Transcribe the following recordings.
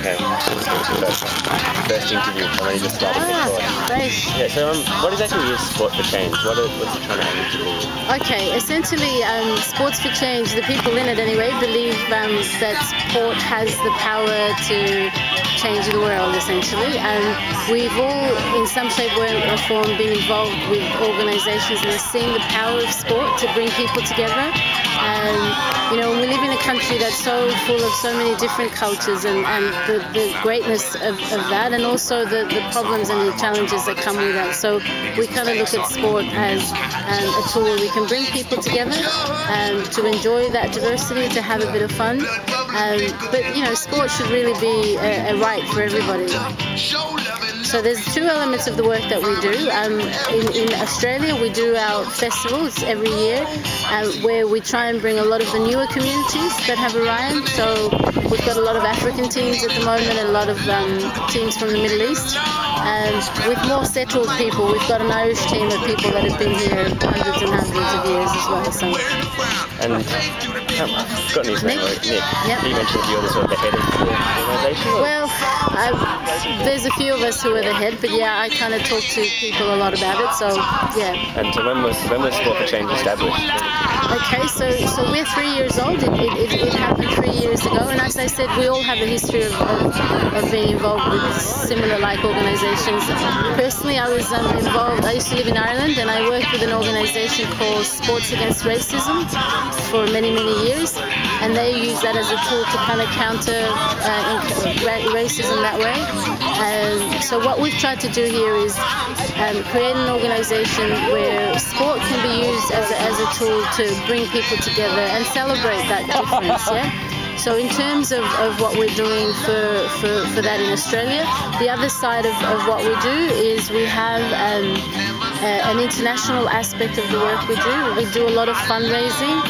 Okay, first interview. I know you just started before. Great. Yeah, so what exactly is Sport for Change? What's it trying to aim to do? Okay, essentially, Sports for Change, the people in it anyway, believe that sport has the power to change the world, essentially. And we've all, in some shape or form, been involved with organisations that are seeing the power of sport to bring people together. And, you know, we live in a country that's so full of so many different cultures and the greatness of that, and also the problems and the challenges that come with that. So we kind of look at sport as a tool where we can bring people together to enjoy that diversity, to have a bit of fun. But, you know, sport should really be a right for everybody. So there's two elements of the work that we do. In Australia, we do our festivals every year where we try and bring a lot of the newer communities that have arrived. So we've got a lot of African teams at the moment and a lot of teams from the Middle East. And with more settled people, we've got an Irish team of people that have been here hundreds and hundreds of years as well. So. And I've forgotten his name, Nick. Yep. You mentioned you're the sort of the head of the organisation? Well, there's a few of us who are the head, but yeah, I kind of talk to people a lot about it, so yeah. And so when was Sport for Change established? Okay, so we're 3 years old. It happened 3 years ago, and as I said, we all have a history of being involved with similar like organisations. Personally, I was involved. I used to live in Ireland, and I worked with an organisation called Sports Against Racism for many years, and they use that as a tool to kind of counter racism that way. So what we've tried to do here is create an organisation where sport can be used as a tool to bring people together and celebrate that difference. Yeah. So in terms of what we're doing for that in Australia, the other side of what we do is we have an international aspect of the work we do. We do a lot of fundraising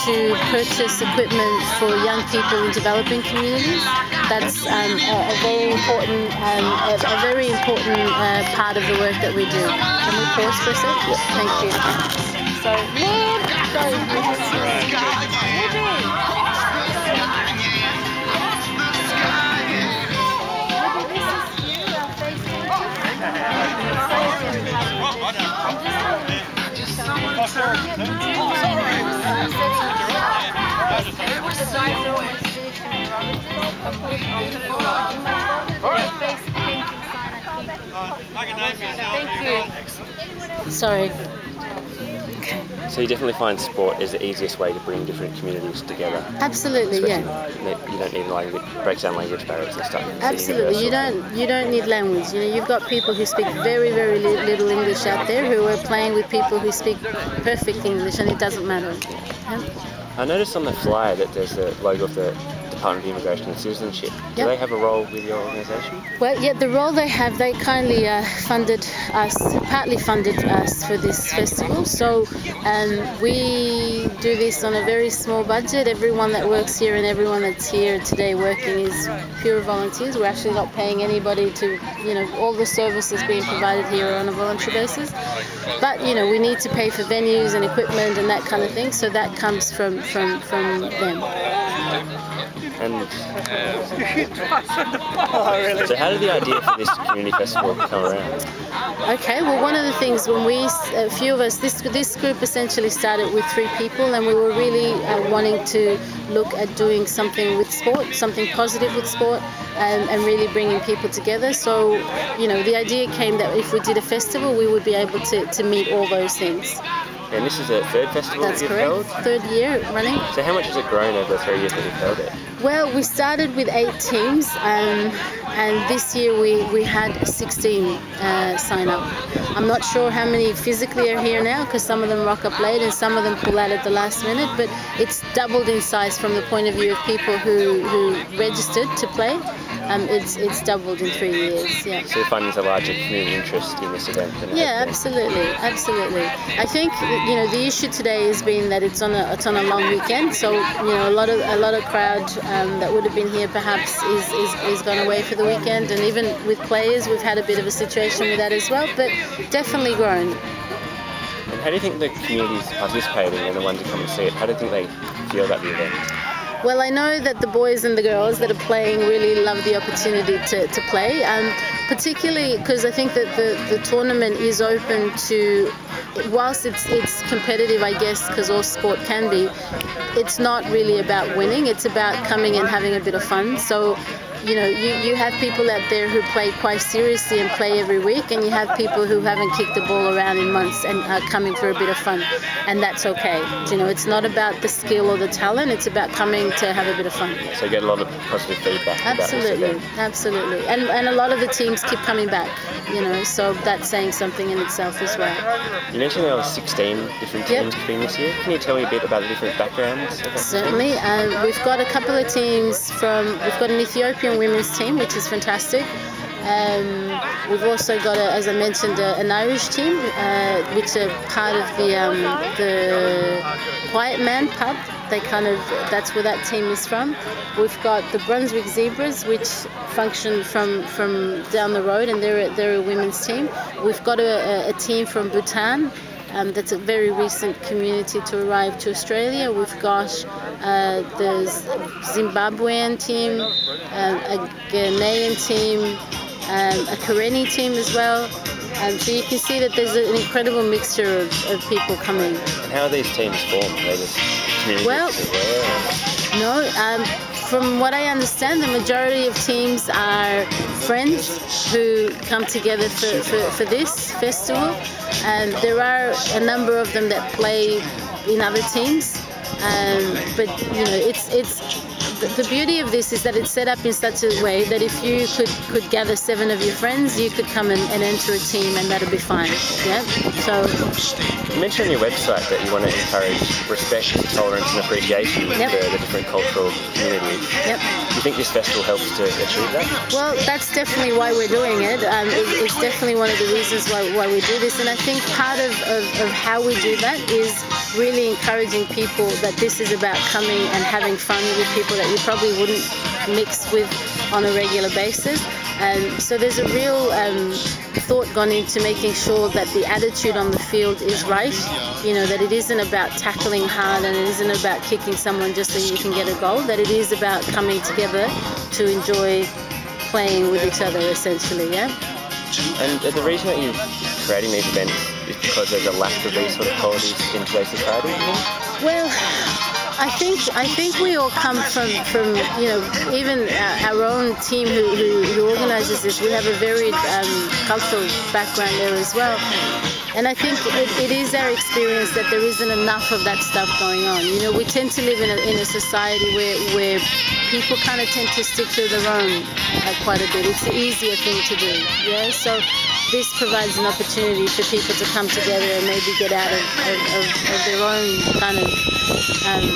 to purchase equipment for young people in developing communities. That's a very important part of the work that we do. Can we pause for a sec? Yeah. Thank you. So, sorry. So you definitely find sport is the easiest way to bring different communities together. Absolutely, yeah. You don't need language, breaks down language barriers and stuff. Absolutely, you don't need language. You know, you've got people who speak very little English out there who are playing with people who speak perfect English, and it doesn't matter. Yeah. I noticed on the flyer that there's the logo of the Department of Immigration and Citizenship. Do Yep. they have a role with your organisation? Well, yeah, the role they have, they kindly partly funded us for this festival. So we do this on a very small budget. Everyone that works here and everyone that's here today working is pure volunteers. We're actually not paying anybody to, you know, all the services being provided here are on a voluntary basis. But, you know, we need to pay for venues and equipment and that kind of thing. So that comes from them. And so how did the idea for this community festival come around? Okay, well, one of the things when a few of us, this group essentially started with 3 people, and we were really wanting to look at doing something with sport, something positive with sport, and really bringing people together. So, you know, the idea came that if we did a festival, we would be able to meet all those things. And this is the 3rd festival That's that you've correct. held? 3rd year running. So how much has it grown over the 3 years that you've held it? Well, we started with 8 teams, and this year we had 16 sign up. I'm not sure how many physically are here now, because some of them rock up late and some of them pull out at the last minute, but it's doubled in size from the point of view of people who registered to play. It's doubled in 3 years. Yeah. So you're finding there's a larger community interest in this event than Yeah, absolutely. I think, you know, the issue today has been that it's on a long weekend, so, you know, a lot of crowd that would have been here perhaps is gone away for the weekend, and even with players we've had a bit of a situation with that as well, but definitely grown. And how do you think the communities participating and the ones who come and see it, how do you think they feel about the event? Well, I know that the boys and the girls that are playing really love the opportunity to play, particularly because I think that the tournament is open to, whilst it's competitive, I guess, because all sport can be, it's not really about winning, it's about coming and having a bit of fun. So, you know, you have people out there who play quite seriously and play every week, and you have people who haven't kicked the ball around in months and are coming for a bit of fun, and that's okay. You know, it's not about the skill or the talent, it's about coming to have a bit of fun. So you get a lot of positive feedback. Absolutely, absolutely. And a lot of the teams keep coming back, you know, so that's saying something in itself as well. You mentioned there were 16 different teams competing this year. Can you tell me a bit about the different backgrounds of that? Certainly. We've got a couple of teams we've got an Ethiopian women's team, which is fantastic. We've also got, as I mentioned, an Irish team, which are part of the Quiet Man pub. That's where that team is from. We've got the Brunswick Zebras, which function from down the road, and they're a women's team. We've got a team from Bhutan. That's a very recent community to arrive to Australia. We've got the Zimbabwean team, a Ghanaian team, a Karenni team as well. So you can see that there's an incredible mixture of people coming. And how are these teams formed? Are they just community groups? No. From what I understand, the majority of teams are friends who come together for this festival. And there are a number of them that play in other teams. But you know, the beauty of this is that it's set up in such a way that if you could gather 7 of your friends, you could come and enter a team, and that'll be fine. Yeah. So you mentioned on your website that you want to encourage respect, tolerance, and appreciation for the different cultural communities. Yep. Do you think this festival helps to achieve that? Well, that's definitely why we're doing it. It's definitely one of the reasons why we do this, and I think part of how we do that is really encouraging people that this is about coming and having fun with people that you probably wouldn't mix with on a regular basis. So there's a real thought gone into making sure that the attitude on the field is right, you know, that it isn't about tackling hard and it isn't about kicking someone just so you can get a goal, that it is about coming together to enjoy playing with each other, essentially, yeah? And the reason that you're creating these events is because there's a lack of these sort of qualities in today's society? Well, I think we all come from you know, even our own team who organises this, we have a varied cultural background there as well. And I think it is our experience that there isn't enough of that stuff going on. You know, we tend to live in a society where people kind of tend to stick to their own quite a bit. It's the easier thing to do, yeah? So this provides an opportunity for people to come together and maybe get out of their own kind of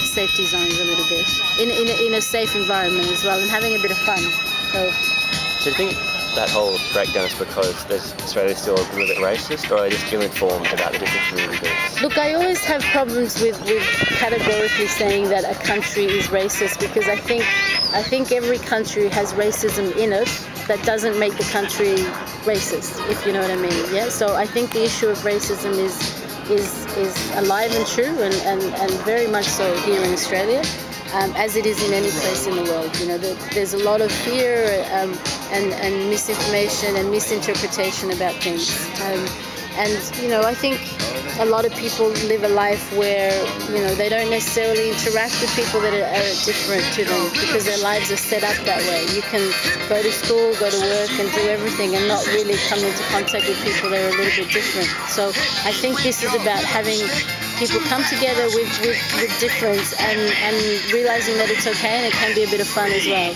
safety zones a little bit, in a safe environment as well, and having a bit of fun. So do you think that whole breakdown is because Australia's still a little bit racist, or are they just ill-informed about the different community groups? Look, I always have problems with categorically saying that a country is racist, because I think every country has racism in it. That doesn't make the country racist, if you know what I mean. Yeah. So I think the issue of racism is alive and true, and very much so here in Australia, as it is in any place in the world. You know, there's a lot of fear and misinformation and misinterpretation about things. And you know, I think a lot of people live a life where, you know, they don't necessarily interact with people that are different to them, because their lives are set up that way. You can go to school, go to work and do everything and not really come into contact with people that are a little bit different. So I think this is about having people come together with difference and realising that it's okay and it can be a bit of fun as well.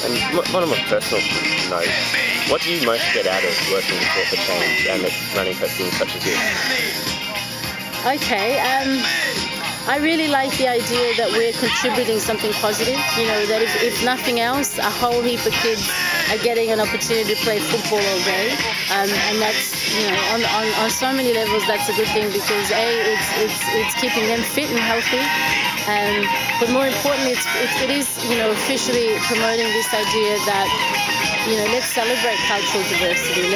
And on a more personal note, what do you most get out of working with Sport for Change and running things such as this? Okay, I really like the idea that we're contributing something positive. You know, that if nothing else, a whole heap of kids are getting an opportunity to play football all day, and that's, you know, on so many levels that's a good thing, because it's keeping them fit and healthy. But more importantly, it is, you know, officially promoting this idea that, you know, let's celebrate cultural diversity.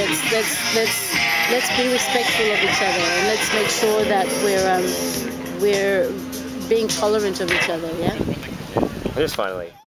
Let's be respectful of each other, and let's make sure that we're being tolerant of each other. Yeah. Just finally,